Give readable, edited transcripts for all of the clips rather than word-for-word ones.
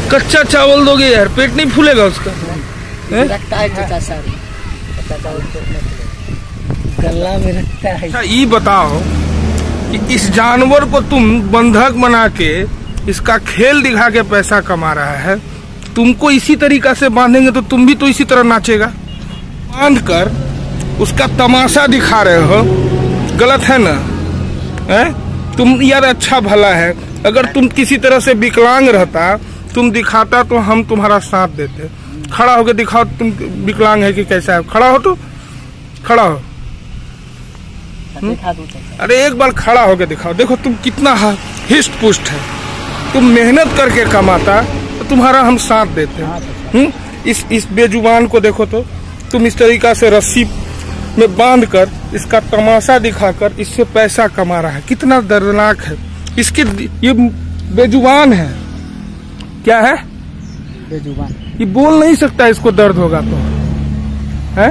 कच्चा चावल दोगे यार, पेट नहीं फूलेगा उसका? रखता है कच्चा चावल, गला में रखता है। अच्छा ये बताओ कि इस जानवर को तुम बंधक बना के इसका खेल दिखा के पैसा कमा रहा है, तुमको इसी तरीका से बांधेंगे तो तुम भी तो इसी तरह नाचेगा। बांध कर उसका तमाशा दिखा रहे हो, गलत है ना? है तुम यार, अच्छा भला है, अगर तुम किसी तरह से विकलांग रहता, तुम दिखाता तो हम तुम्हारा साथ देते। खड़ा होके दिखाओ तुम विकलांग है कि कैसा है, खड़ा हो तो खड़ा हो। अरे एक बार खड़ा होके दिखाओ, देखो तुम कितना हिस्ट पुष्ट है, तुम मेहनत करके कमाता तो तुम्हारा हम साथ देते। इस बेजुबान को देखो तो, तुम इस तरीका से रस्सी में बांधकर इसका तमाशा दिखाकर इससे पैसा कमा रहा है, कितना दर्दनाक है। इसके ये बेजुबान है, क्या है? बेजुबान। ये बोल नहीं सकता, इसको दर्द होगा तो है,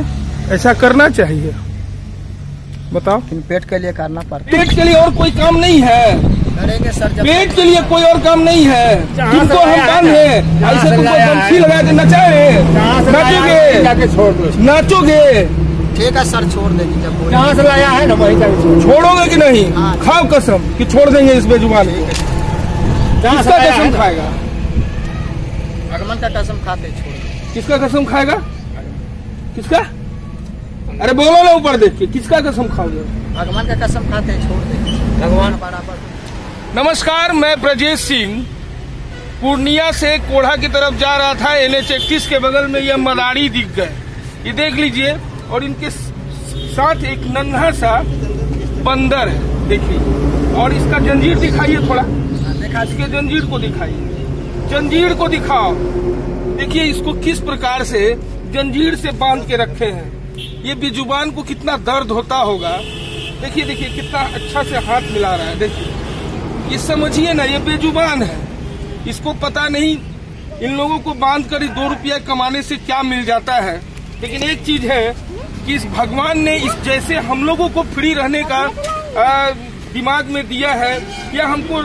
ऐसा करना चाहिए। बताओ, पेट के लिए करना पड़ता है। पेट के लिए और कोई काम नहीं है, करेंगे सर। पेट के लिए कोई और काम नहीं है। तुमको हम बांधे, ऐसे तुमको गमछी लगा के नचाए, नाचोगे? नाचोगे? ठीक है सर, छोड़ देंगे। जब जहाँ से लाया है ना वहीं छोड़ोगे कि नहीं? खाओ कसम कि छोड़ देंगे इस बेजुबान को। किसका कसम खाएगा? भगवान का कसम खाते छोड़। किसका कसम खाएगा? किसका? अरे बोलो ना ऊपर देख के, किसका कसम खाओगे? भगवान का कसम खाते छोड़ देंगे, भगवान बराबर। नमस्कार, मैं ब्रजेश सिंह पूर्णिया से कोढ़ा की तरफ जा रहा था। NH 31 के बगल में यह मदारी दिख गए, ये देख लीजिए। और इनके साथ एक नन्हा सा बंदर है, देखिए। और इसका जंजीर दिखाइए थोड़ा, इसके जंजीर को दिखाइए, जंजीर को दिखाओ। देखिए इसको किस प्रकार से जंजीर से बांध के रखे हैं। ये बेजुबान को कितना दर्द होता होगा। देखिए देखिए कितना अच्छा से हाथ मिला रहा है, देखिए। ये समझिए ना, ये बेजुबान है, इसको पता नहीं इन लोगों को बांध कर 2 रुपया कमाने से क्या मिल जाता है। लेकिन एक चीज है कि इस भगवान ने इस जैसे हम लोगों को फ्री रहने का दिमाग में दिया है, या हमको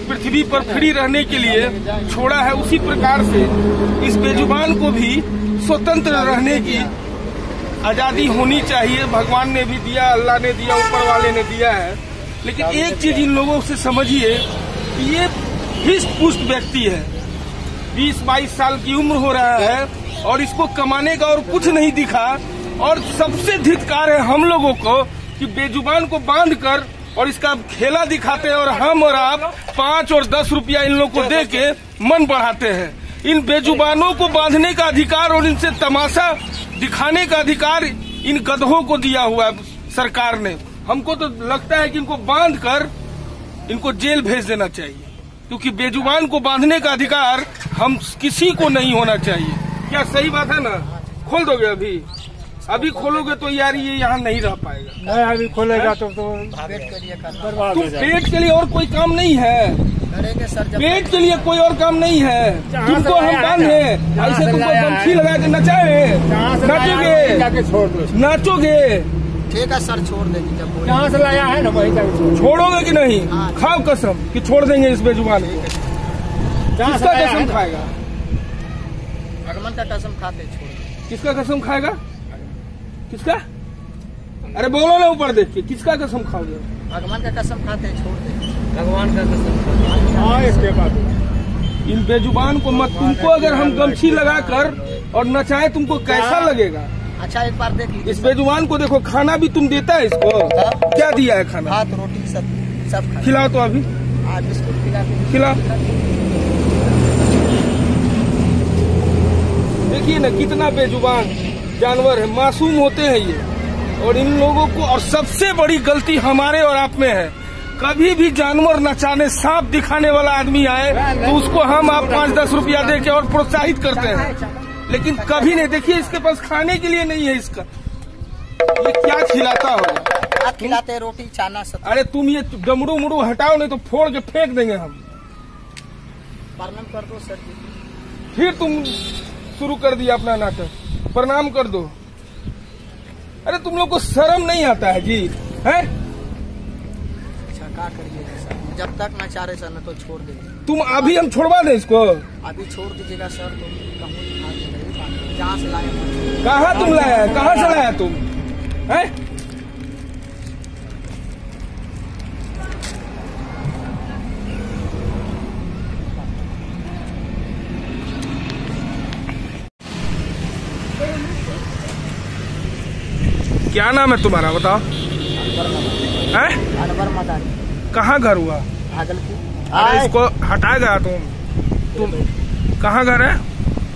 पृथ्वी पर फ्री रहने के लिए छोड़ा है, उसी प्रकार से इस बेजुबान को भी स्वतंत्र रहने की आजादी होनी चाहिए। भगवान ने भी दिया, अल्लाह ने दिया, ऊपर वाले ने दिया है। लेकिन एक चीज इन लोगों से समझिए कि ये हिस्ट पुष्ट व्यक्ति है, 20-22 साल की उम्र हो रहा है और इसको कमाने का और कुछ नहीं दिखा। और सबसे धिक्कार है हम लोगों को कि बेजुबान को बांध कर और इसका खेला दिखाते हैं, और हम और आप 5 और 10 रुपया इन लोगों को दे के मन बढ़ाते हैं। इन बेजुबानों को बांधने का अधिकार और इनसे तमाशा दिखाने का अधिकार इन गधों को दिया हुआ है सरकार ने। हमको तो लगता है कि इनको बांध कर इनको जेल भेज देना चाहिए, क्योंकि बेजुबान को बांधने का अधिकार हम किसी को नहीं होना चाहिए। क्या सही बात है ना? खोल दोगे? अभी खोलोगे तो यार ये यहाँ नहीं रह पाएगा। नहीं, अभी खोलेगा तो पेट के लिए करना। तुम पेट के लिए और कोई काम नहीं है, करेंगे सर। पेट के लिए कोई और काम नहीं है। तुमको हम बांधे, ऐसे तुमको गमछी लगा के नचाए, नाचोगे? नाचोगे? ठीक है सर, छोड़ देंगे। जब जहाँ से लाया है ना वहीं छोड़ोगे कि नहीं? खाओ कसम कि छोड़ देंगे इस बेजुबान को। किसका कसम खाएगा? भगवान का कसम खाते छोड़। किसका कसम खाएगा? किसका? अरे बोलो ना ऊपर देख के, किसका कसम खाओगे? भगवान का कसम खाते छोड़ देंगे, भगवान का कसम। हाँ, इसके बाद इन बेजुबान को मत। तुमको अगर हम गमछी लगाकर और नचाए तुमको कैसा लगेगा? अच्छा एक बार देख लीजिए। इस बेजुबान को देखो, खाना भी तुम देता है इसको? क्या दिया है खाना? भात, रोटी, सब खिलाओ तो अभी। बिस्कुट खिलाओ। देखिए ना कितना बेजुबान जानवर है, मासूम होते हैं ये। और इन लोगों को, और सबसे बड़ी गलती हमारे और आप में है, कभी भी जानवर नचाने, सांप दिखाने वाला आदमी आए तो उसको हम आप 5-10 रुपया दे के और प्रोत्साहित करते हैं। लेकिन कभी नहीं, देखिए इसके पास खाने के लिए नहीं है इसका, ये क्या खिलाता होगा? खिलाते रोटी, चाना, सब। अरे तुम ये डमरू मुड़ू हटाओ, नहीं तो फोड़ के फेंक देंगे हम। प्रणाम कर दो सर जी। फिर तुम शुरू कर दिया अपना नाटक, प्रणाम कर दो। अरे तुम लोग को शर्म नहीं आता है जी? है? अच्छा क्या करिए। जब तक ना चाह रहे सर न तो छोड़ देंगे। तुम अभी हम छोड़वा दें इसको? अभी छोड़ दीजिएगा सर, तो कहूँ जहाँ से लाए। कहाँ तुम लाया? कहाँ से लाया तुम? है क्या नाम है तुम्हारा, बताओ? हैं? अनवर मदारी। कहाँ घर हुआ? भागलपुर। अरे इसको हटाएगा तुम कहाँ घर है?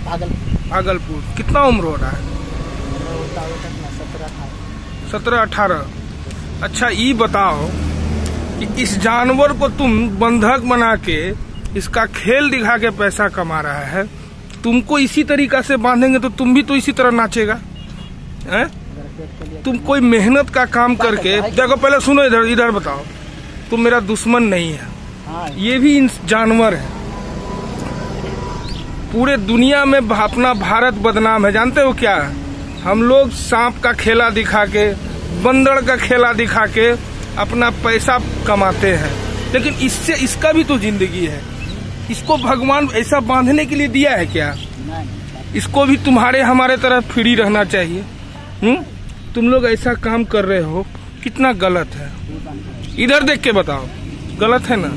भागलपुर। भागलपुर। कितना उम्र हो रहा है? 17-18। अच्छा ये बताओ कि इस जानवर को तुम बंधक बना के इसका खेल दिखा के पैसा कमा रहा है, तुमको इसी तरीका से बांधेंगे तो तुम भी तो इसी तरह नाचेगा? हैं? तुम कोई मेहनत का काम करके देखो, पहले सुनो, इधर बताओ। तुम मेरा दुश्मन नहीं है, ये भी जानवर है। पूरे दुनिया में अपना भारत बदनाम है। जानते हो क्या? हम लोग सांप का खेला दिखा के, बंदर का खेला दिखा के अपना पैसा कमाते हैं, लेकिन इससे इसका भी तो जिंदगी है। इसको भगवान ऐसा बांधने के लिए दिया है क्या? इसको भी तुम्हारे हमारे तरह फ्री रहना चाहिए। तुम लोग ऐसा काम कर रहे हो, कितना गलत है। इधर देख के बताओ, गलत है ना?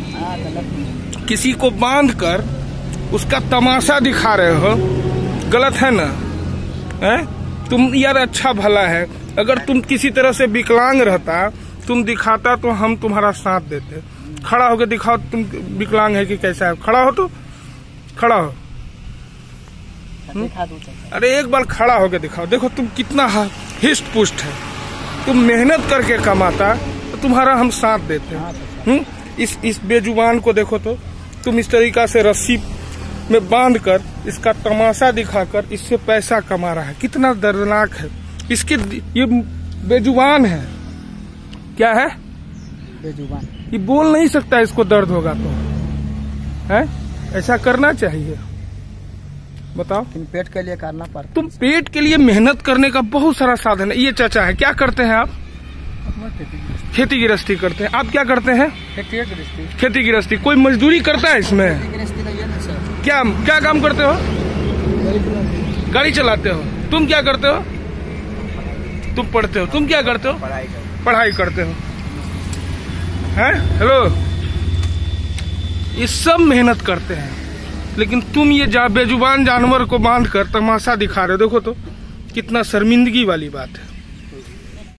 किसी को बांध कर उसका तमाशा दिखा रहे हो, गलत है ना? हैं? तुम यार अच्छा भला है, अगर तुम किसी तरह से विकलांग रहता, तुम दिखाता तो हम तुम्हारा साथ देते। खड़ा होकर दिखाओ तुम विकलांग है कि कैसा है। खड़ा हो तो खड़ा हो। अरे एक बार खड़ा होकर दिखाओ, देखो तुम कितना हिस्ट पुष्ट है। तुम मेहनत करके कमाता तो तुम्हारा हम साथ देते। इस बेजुबान को देखो तो, तुम इस तरीका से रस्सी में बांध कर इसका तमाशा दिखाकर इससे पैसा कमा रहा है। कितना दर्दनाक है। इसके ये बेजुबान है। क्या है? बेजुबान। ये बोल नहीं सकता, इसको दर्द होगा तो है। ऐसा करना चाहिए? बताओ। पेट के लिए करना पड़ता। तुम पेट के लिए मेहनत करने का बहुत सारा साधन है। ये चाचा है, क्या करते हैं आप? खेती गृहस्थी करते हैं। आप क्या करते हैं? खेती गृहस्थी। कोई मजदूरी करता है इसमें? क्या क्या काम करते हो? गाड़ी चलाते हो। तुम क्या करते हो? तुम पढ़ते हो। तुम क्या करते हो? पढ़ाई करते हो। हैं? हेलो, ये सब मेहनत करते हैं, लेकिन तुम ये बेजुबान जानवर को बांध कर तमाशा दिखा रहे हो। देखो तो कितना शर्मिंदगी वाली बात है।